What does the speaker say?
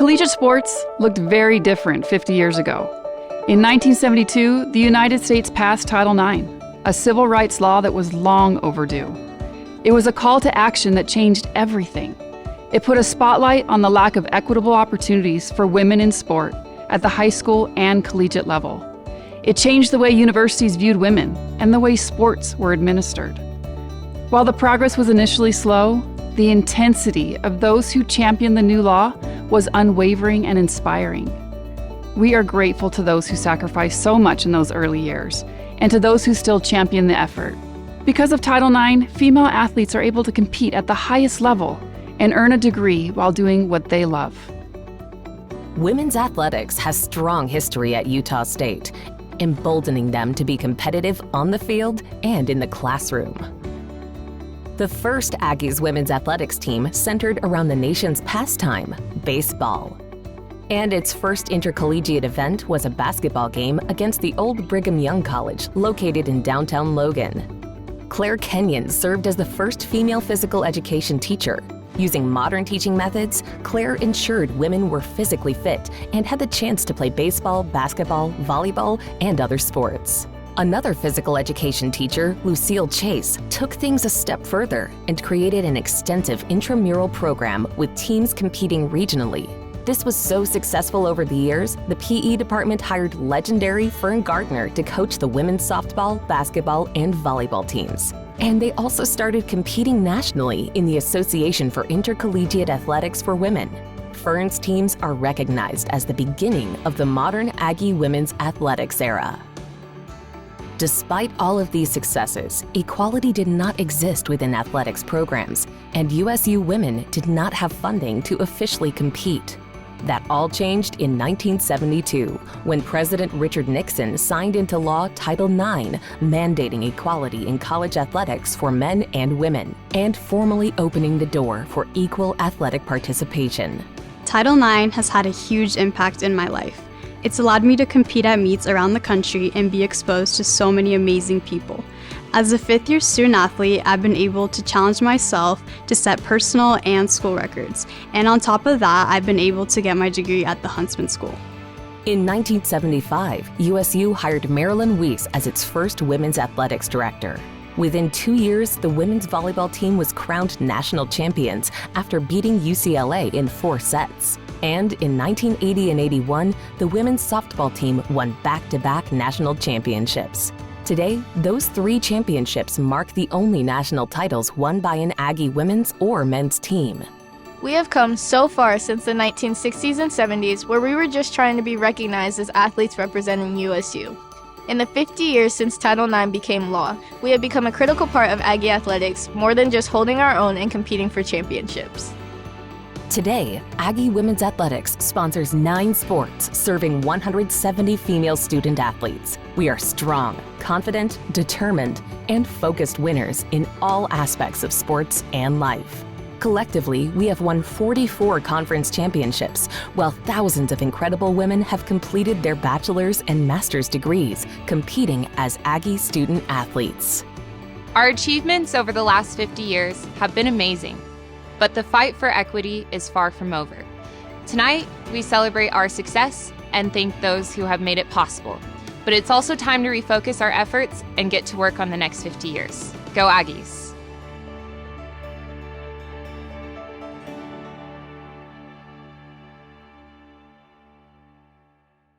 Collegiate sports looked very different 50 years ago. In 1972, the United States passed Title IX, a civil rights law that was long overdue. It was a call to action that changed everything. It put a spotlight on the lack of equitable opportunities for women in sport at the high school and collegiate level. It changed the way universities viewed women and the way sports were administered. While the progress was initially slow, the intensity of those who championed the new law was unwavering and inspiring. We are grateful to those who sacrificed so much in those early years, and to those who still champion the effort. Because of Title IX, female athletes are able to compete at the highest level and earn a degree while doing what they love. Women's athletics has strong history at Utah State, emboldening them to be competitive on the field and in the classroom. The first Aggies women's athletics team centered around the nation's pastime, baseball. And its first intercollegiate event was a basketball game against the old Brigham Young College located in downtown Logan. Claire Kenyon served as the first female physical education teacher. Using modern teaching methods, Claire ensured women were physically fit and had the chance to play baseball, basketball, volleyball, and other sports. Another physical education teacher, Lucille Chase, took things a step further and created an extensive intramural program with teams competing regionally. This was so successful over the years, the PE department hired legendary Fern Gardner to coach the women's softball, basketball, and volleyball teams. And they also started competing nationally in the Association for Intercollegiate Athletics for Women. Fern's teams are recognized as the beginning of the modern Aggie women's athletics era. Despite all of these successes, equality did not exist within athletics programs, and USU women did not have funding to officially compete. That all changed in 1972, when President Richard Nixon signed into law Title IX, mandating equality in college athletics for men and women, and formally opening the door for equal athletic participation. Title IX has had a huge impact in my life. It's allowed me to compete at meets around the country and be exposed to so many amazing people. As a fifth-year student athlete, I've been able to challenge myself to set personal and school records. And on top of that, I've been able to get my degree at the Huntsman School. In 1975, USU hired Marilyn Weiss as its first women's athletics director. Within 2 years, the women's volleyball team was crowned national champions after beating UCLA in 4 sets. And in 1980 and 81, the women's softball team won back-to-back national championships. Today, those 3 championships mark the only national titles won by an Aggie women's or men's team. We have come so far since the 1960s and 70s, where we were just trying to be recognized as athletes representing USU. In the 50 years since Title IX became law, we have become a critical part of Aggie athletics, more than just holding our own and competing for championships. Today, Aggie Women's Athletics sponsors 9 sports, serving 170 female student athletes. We are strong, confident, determined, and focused winners in all aspects of sports and life. Collectively, we have won 44 conference championships, while thousands of incredible women have completed their bachelor's and master's degrees, competing as Aggie student athletes. Our achievements over the last 50 years have been amazing. But the fight for equity is far from over. Tonight, we celebrate our success and thank those who have made it possible. But it's also time to refocus our efforts and get to work on the next 50 years. Go Aggies!